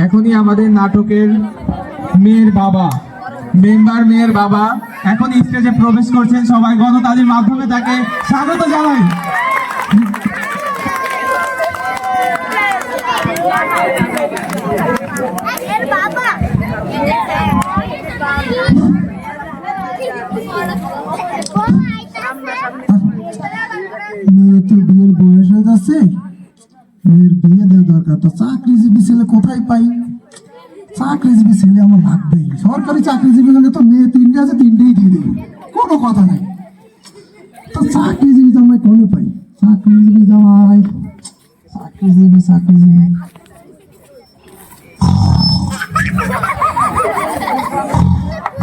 এখনই আমাদের নাটকের মেয়ের বাবা, মেম্বার মেয়ের বাবা এখন স্টেজে প্রবেশ করছেন। সবাই গণতালির মাধ্যমে তাকে স্বাগত জানাই। বিয়ের বয়স হয়ে যাচ্ছে, মেয়ের বিয়ে দেওয়া দরকার। তো চাকরিজীবী ছেলে কোথায় পাই? চাকরিজীবী ছেলে আমার লাগবেই। সরকারি চাকরিজীবী হলে তো মেয়ে তিনটে আছে, তিনটেই দিয়ে দেবে, কোনো কথা নাই। তো চাকরিজীবী জামাই কোনে পাই? চাকরিজীবী জামাই, চাকরিজীবী চাকরিজীবী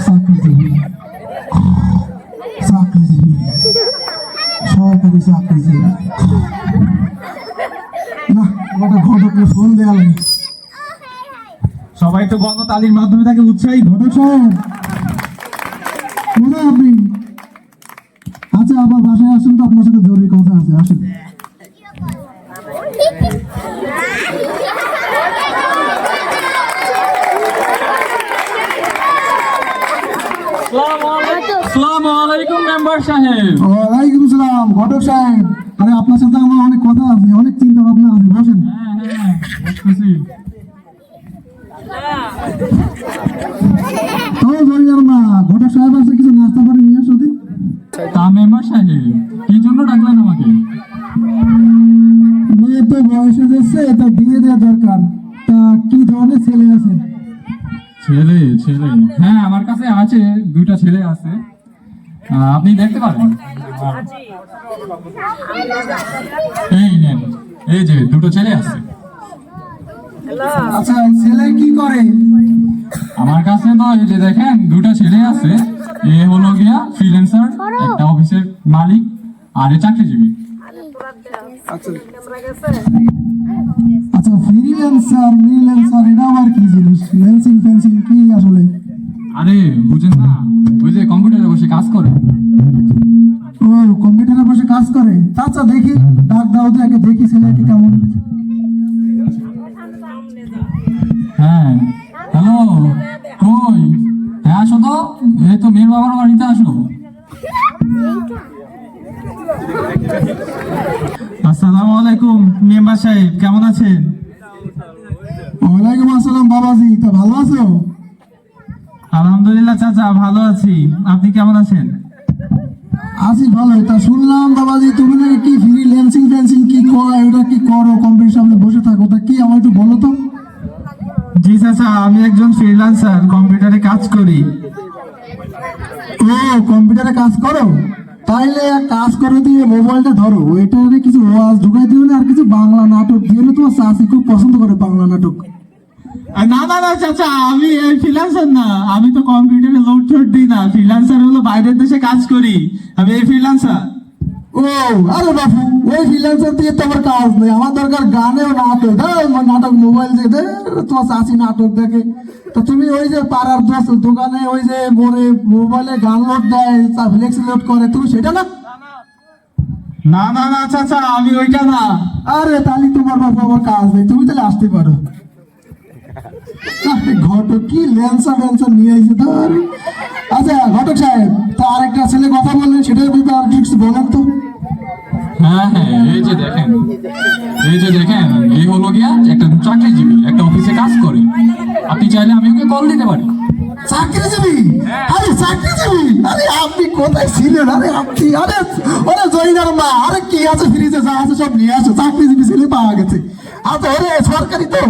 চাকরিজীবী চাকরিজীবী সরকারি চাকরিজীবী না, ওটা ঘটককে ফোন দেওয়া লাগে। সবাই তো গণতালির মাধ্যমে তাকে উৎসাহী। ঘটক সাহেব কোথায় আপনি? আচ্ছা, আবার বাসায় আসুন তো, আপনার সাথে জরুরি কথা আছে, আসুন। আসসালামু আলাইকুম মেম্বার সাহেব। ওয়ালাইকুম সালাম ঘটক সাহেব। আরে আপনার সাথে আমার অনেক কথা আছে, অনেক চিন্তা ভাবনা আছে, বসেন। ঘটক সাহেব আছে, কিছু নাস্তা পানি নিয়ে আসো। তা মেম্বার সাহেব কি জন্য ডাকলেন আমাকে? মেয়ে তো বয়স হয়ে যাচ্ছে, তা বিয়ে দেওয়া দরকার। তা কি ধরনের ছেলে আছে? ছেলে ছেলে হ্যাঁ, আমার কাছে আছে, দুইটা ছেলে আছে, আপনি দেখতে পারেন। এই নেন, এই যে দুটো ছেলে আছে। আচ্ছা, ছেলে কি করে? আমার কাছে তো এই যে দেখেন দুটো ছেলে আছে, এ হলো গিয়া ফ্রিল্যান্সার, একটা অফিসের মালিক, আর এ চাকরিজীবী। আচ্ছা, ফ্রিল্যান্সার ফ্রিল্যান্সার এটা আবার কি জিনিস? লেন্সিং ফেন্সিং কি আসলে? আরে বুঝেন না, ওই যে কম্পিউটারে বসে কাজ করে। ও, কম্পিউটারে বসে কাজ করে। আচ্ছা দেখি, ডাক দাও তো, আগে দেখি ছেলেকে কেমন। হ্যাঁ হ্যালো, কই? হ্যাঁ আসো তো, এই তো মেয়ের বাবার বাড়িতে আসো। আসসালামু আলাইকুম মেম্বার সাহেব, কেমন আছেন? ওয়ালাইকুম আসসালাম বাবাজি, তা ভালো আছো? আলহামদুলিল্লাহ চাচা, ভালো আছি, আপনি কেমন আছেন? আছি ভালো। তা শুনলাম বাবাজি তুমি নাকি কি ফ্রিল্যান্সিং ফেন্সিং কি করো, এটা কি করো? কম্পিউটার সামনে বসে থাকো, তা কি আমার একটু বলো তো। জি চাচা, আমি একজন ফ্রিল্যান্সার, কম্পিউটারে কাজ করি। ও, কম্পিউটারে কাজ করো? তাইলে এক কাজ করো, দিয়ে মোবাইলটা ধরো, ওইটারে কিছু ওয়াজ ঢুকাই দিও না, আর কিছু বাংলা নাটক দিয়ে না। তোমার চাষি খুব পছন্দ করে বাংলা নাটক। না না না চাচা, আমি এই ফ্রিল্যান্সার না, আমি তো কম্পিউটারে লোড টোড দিই না। ফ্রিল্যান্সার হলো বাইরের দেশে কাজ করি, আমি এই ফ্রিল্যান্সার। ও, আরে বাপু, ওই ফ্রিল্যান্সার দিয়ে তো আমার কাজ নেই। আমার দরকার গানেও নাটক। নাটক মোবাইল দিয়ে দে, তোমার চাষি নাটক দেখে। তো তুমি ওই যে পাড়ার দোকানে ওই যে মোড়ে মোবাইলে গান লোড দেয়, ফ্লেক্স লোড করে, তুমি সেটা না? না না না চাচা, আমি ওইটা না। আরে তাহলে তোমার বাপু আমার কাজ নেই, তুমি তাহলে আসতে পারো। ঘটক কি ল্যান্সা ফ্যান্সা নিয়ে এসে তো। আচ্ছা ঘটক সাহেব, তা আরেকটা ছেলে কথা বললেন, সেটার ব্যাপারে আর কিছু বলেন তো। হ্যাঁ হ্যাঁ, এই যে দেখেন, এই যে দেখেন, এই হলো গিয়া একটা চাকরিজীবী, একটা অফিসে কাজ করে। আপনি চাইলে আমি ওকে কল দিতে পারি। চাকরিজীবী? আরে চাকরিজীবী, আরে আপনি কোথায় ছিলেন? আরে আপনি, আরে ওরে জয়নার মা, আরে কি আছে ফ্রিজে যা আছে সব নিয়ে আসো, চাকরিজীবী ছেলে পাওয়া গেছে। আচ্ছা, ওরে সরকারি তো?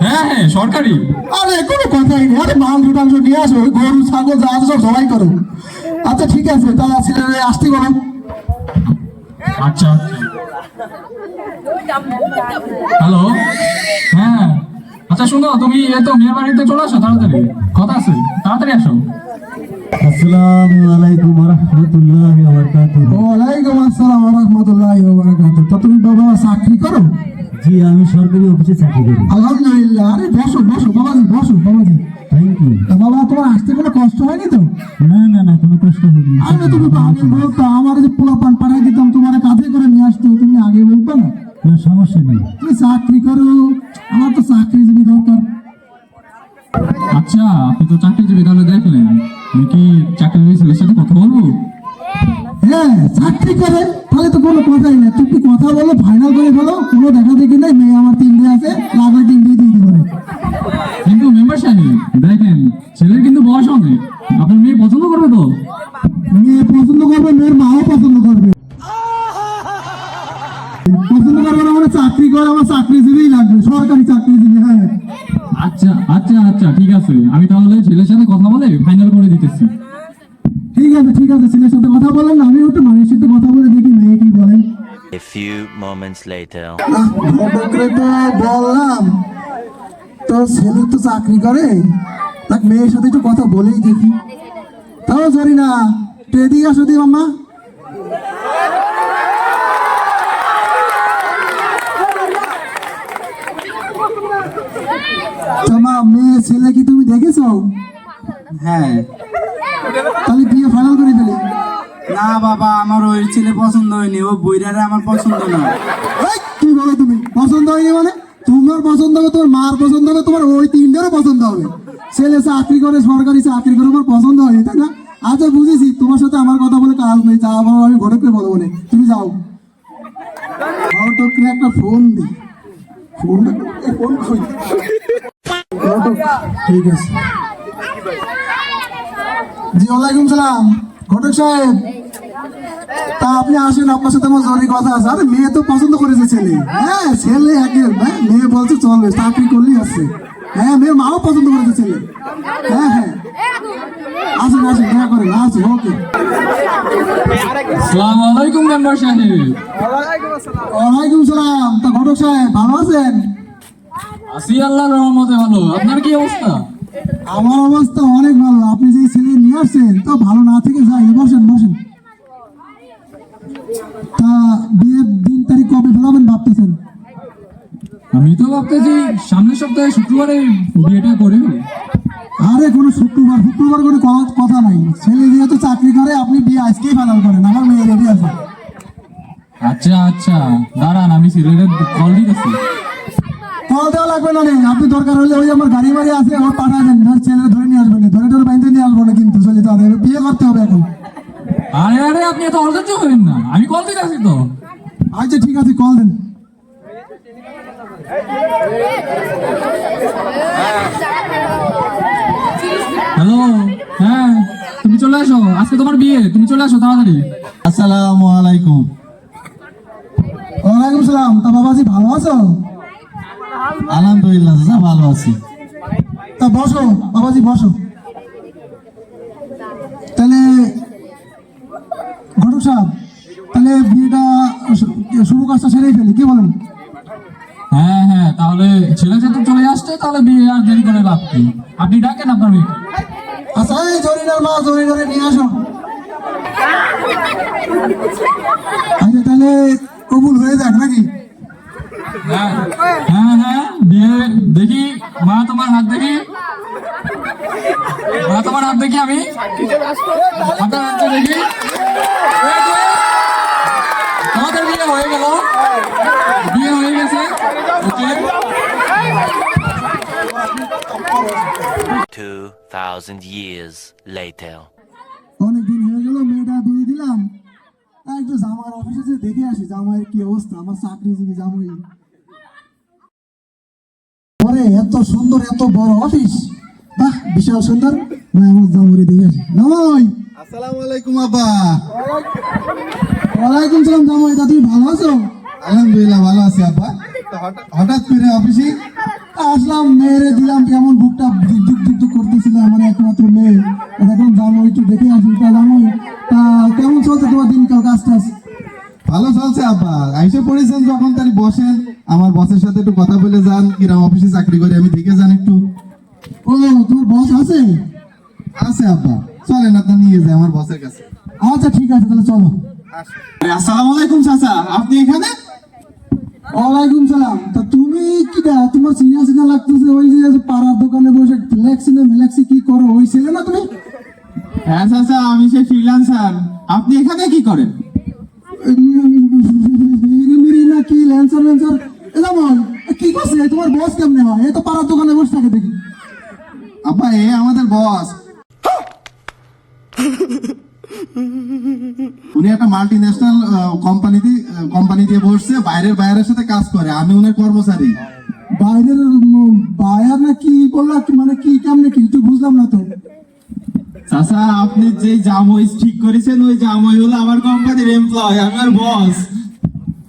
হ্যাঁ হ্যাঁ সরকারি। আরে কোনো কথাই নেই, আরে মাংস টাংস নিয়ে আসো, ওই গরু ছাগল যা আছে সব জবাই করো। আচ্ছা ঠিক আছে, তাহলে ছেলে আসতে বলো। আচ্ছা হ্যালো, হ্যাঁ আচ্ছা শোনো, তুমি এই তো মেয়ের বাড়িতে চলে আসো, তাড়াতাড়ি কথা আছে, তাড়াতাড়ি আসো। আসসালামু আলাইকুম ওয়া রাহমাতুল্লাহি ওয়া বারাকাতুহু। ওয়ালাইকুম আসসালাম ওয়া রাহমাতুল্লাহি ওয়া বারাকাতুহু। তা তুমি বাবা চাকরি করো? জি, আমি সরকারি অফিসে চাকরি করি। আলহামদুলিল্লাহ। আরে বসো বসো বাবাজি, বসো বাবাজি। Thank you. তা বাবা, তোমার আসতে কোনো কষ্ট হয়নি তো? না না না, কোনো কষ্ট হয়নি। আমি তুমি তো আগে বলতো, আমার যে পোলা পান পাঠাই দিতাম, তোমার কাঁধে করে নিয়ে আসতো, তুমি আগে বলতো না? কোনো সমস্যা নেই। তুমি চাকরি করো, আমার তো চাকরিজীবী দরকার। তো চাকরিজীবী, তাহলে দেখলেন আমি কি চাকরিজীবী ছেলের সাথে কথা বলবো? হ্যাঁ, চাকরি করে তাহলে তো কোনো কথাই না। তুমি কথা বলো, ফাইনাল করে বলো, কোনো দেখা দেখি নাই, মেয়ে আমার 3টে আছে, লাগলে 3টেই দিয়ে দিতে পারে। কিন্তু মেম্বার সাহেব দেখেন, ছেলের কিন্তু বয়স অনেক, আপনার মেয়ে পছন্দ করবে তো? মেয়ে পছন্দ করবে, মেয়ের মাও পছন্দ করবে। পছন্দ করবে না মানে চাকরি করে, আমার চাকরিজীবী লাগবে, সরকারি চাকরিজীবী। হ্যাঁ আচ্ছা আচ্ছা আচ্ছা, ঠিক আছে, আমি তাহলে ছেলের সাথে কথা বলে ফাইনাল করে দিতেছি। ঠিক আছে, ঠিক আছে, ছেলের সাথে কথা বলেন না, আমি একটু মানুষের সাথে কথা বলে দেখি মেয়ে কি বলেন। A few moments later. ঘটকরে তো বললাম, তো ছেলে তো চাকরি করে, তাক মেয়ের সাথে একটু কথা বলেই দেখি। তাও জানি না, এদিকে আসো দি মাম্মা। মা, মেয়ে ছেলে কি তুমি দেখেছো? হ্যাঁ। তাহলে বিয়ে ফাইনাল করে দিলে? না বাবা, আমার ওই ছেলে পছন্দ হয়নি, ও বইরারে আমার পছন্দ না। এই, কি বলো তুমি? পছন্দ হয়নি মানে? তোমার পছন্দ হবে, তোমার মার পছন্দ হবে, তোমার ওই 3টেরও পছন্দ হবে। ছেলে চাকরি করে, সরকারি চাকরি করে, আমার পছন্দ হয়নি, তাই না? আচ্ছা বুঝেছি, তোমার সাথে আমার কথা বলে কাজ নেই, যা বলো আমি ঘটককে বলবো না, তুমি যাও। ঘটককে একটা ফোন দি, ফোন কই? ঘটক, ঠিক আছে। জি, ওয়ালাইকুম সালাম ঘটক সাহেব। তা আপনি আসেন, আপনার সাথে আমার জরুরি কথা আছে। আরে মেয়ে তো পছন্দ করেছে ছেলে। হ্যাঁ, ছেলে মেয়ে বলছে চলবে, চাকরি করলেই আসছে। হ্যাঁ, মেয়ের মাও পছন্দ করেছে ছেলে। হ্যাঁ হ্যাঁ, আসেন আসেন, দেখা করেন, আসেন, ওকে। আসসালামু আলাইকুম মেম্বার সাহেব। ওয়ালাইকুম সালাম। তা ঘটক সাহেব ভালো আছেন? আছি আল্লাহর রহমতে ভালো, আপনার কি অবস্থা? আমার অবস্থা অনেক ভালো। আপনি যে ছেলে নিয়ে আসছেন তো ভালো না থেকে যাই, বসেন বসেন। তা বিয়ের দিন তারিখ কবে ফেলাবেন ভাবতেছেন? আমি তো ভাবতেছি সামনের সপ্তাহে শুক্রবারে বিয়েটা করে ফেলি। আরে কোনো শুক্রবার কোনো কথা নাই। ছেলে যেহেতু চাকরি করে, আপনি বিয়ে আজকেই ফাইনাল করেন, আমার মেয়ে রেডি আছে। আচ্ছা আচ্ছা, দাঁড়ান আমি ছেলেদের কল দিতেছি। কল দেওয়া লাগবে না রে, আপনি দরকার হলে ওই আমার গাড়ি বাড়ি আছে, ওর পাঠায় দেন, ছেলে ধরে নিয়ে আসবেন, ধরে ধরে বাইন্দে নিয়ে আসবো না, কিন্তু চলে তো বিয়ে করতে হবে এখন। আরে আরে, আপনি এত অধৈর্য হবেন না, আমি কল দিতেছি তো। আচ্ছা ঠিক আছে, কল দেন। হ্যালো, হ্যাঁ তুমি চলে আসো, আজকে তোমার বিয়ে, তুমি চলে আসো তাড়াতাড়ি। আসসালামু আলাইকুম। ওয়ালাইকুম সালাম। তা বাবাজি ভালো আছো? আলহামদুলিল্লাহ চাচা, ভালো আছি। তা বসো বাবাজি, বসো। তাহলে ঘটক সাহেব, তাহলে বিয়েটা শুভ কাজটা সেরেই ফেলি, কি বলেন? হ্যাঁ হ্যাঁ, তাহলে ছেলে যেহেতু চলে আসছে, তাহলে বিয়ে আর দেরি করে লাভ কি, আপনি ডাকেন আপনার মেয়েকে। আচ্ছা, এই জরিনার মা, জরিনারে নিয়ে আসো। আচ্ছা, তাহলে কবুল হয়ে যাক নাকি? হ্যাঁ হ্যাঁ হ্যাঁ, বিয়ে দেখি, মা তোমার হাত দেখি, মা তোমার হাত দেখি, আমি আপনার হাতটা দেখি। এই যে, আমাদের বিয়ে হয়ে গেল, বিয়ে হয়ে গেছে। ওকে, 2,000 years later. অনেকদিন হয়ে গেল, মেয়েটা বিয়ে দিলাম। একটু জামার অফিসে যে দেখে আসি, জামাইয়ের কি অবস্থা, আমার চাকরিজীবী জামাই। ওরে, এত সুন্দর, এত বড় অফিস, বাহ, বিশাল সুন্দর। না, আমার জামাইরে দেখে আসি। জামাই, আসসালামু আলাইকুম আব্বা। ওয়ালাইকুম সালাম জামাই। তা তুমি ভালো আছো? আলহামদুলিল্লাহ ভালো আছি আব্বা। তো হঠাৎ করে অফিসে আসলাম, মেয়েরে দিলাম, কেমন বুকটা দিক দিক করতেছিল, আমার একমাত্র মেয়ে। দেখলাম জামাই, একটু দেখে আসি। তা জামাই, তা কেমন চলছে তোমার দিনকাল, কাজ টাজ? ভালো চলছে আব্বা। আইসে পড়েছেন যখন তাহলে বসেন, আমার বসের সাথে একটু কথা বলে যান, কিরম অফিসে চাকরি করে আমি দেখে যান একটু। ও, তোমার বস আছে? আছে আব্বা, চলেন আপনার নিয়ে যায় আমার বসের কাছে। আচ্ছা ঠিক আছে, তাহলে চলো। আসসালামু আলাইকুম চাচা, আপনি এখানে? ওয়ালাইকুম সালাম। তা তুমি কি তোমার সিনিয়র সিনিয়র লাগতেছে, ওই যে পাড়ার দোকানে বসে ফ্লেক্সি না মেলাক্সি কি করো, ওই ছেলে না তুমি? হ্যাঁ চাচা, আমি সেই ফ্রিল্যান্সার। আপনি এখানে কি করেন? না কি ল্যান্সার ল্যান্সার, এমন কি করছে? তোমার বস কেমনে হয়? এ তো পাড়ার দোকানে বসে থাকে দেখি। আব্বা, এ আমাদের বস। উনি একটা মাল্টি ন্যাশনাল কোম্পানি দিয়ে বসছে, বাইরের সাথে কাজ করে, আমি উনার কর্মচারী। বাইরের বায়ার না কি বললা, মানে কি কেমনে কি তুই বুঝলাম না তো। চাচা আপনি যে জামই ঠিক করেছেন ওই জামই হলো আমার কোম্পানির এমপ্লয়, আমার বস।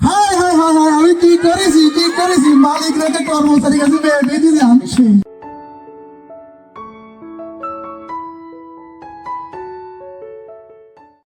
হাই হাই হাই হাই, আমি কি করেছি মালিক রেখে কর্মচারী কাছে আমি সেই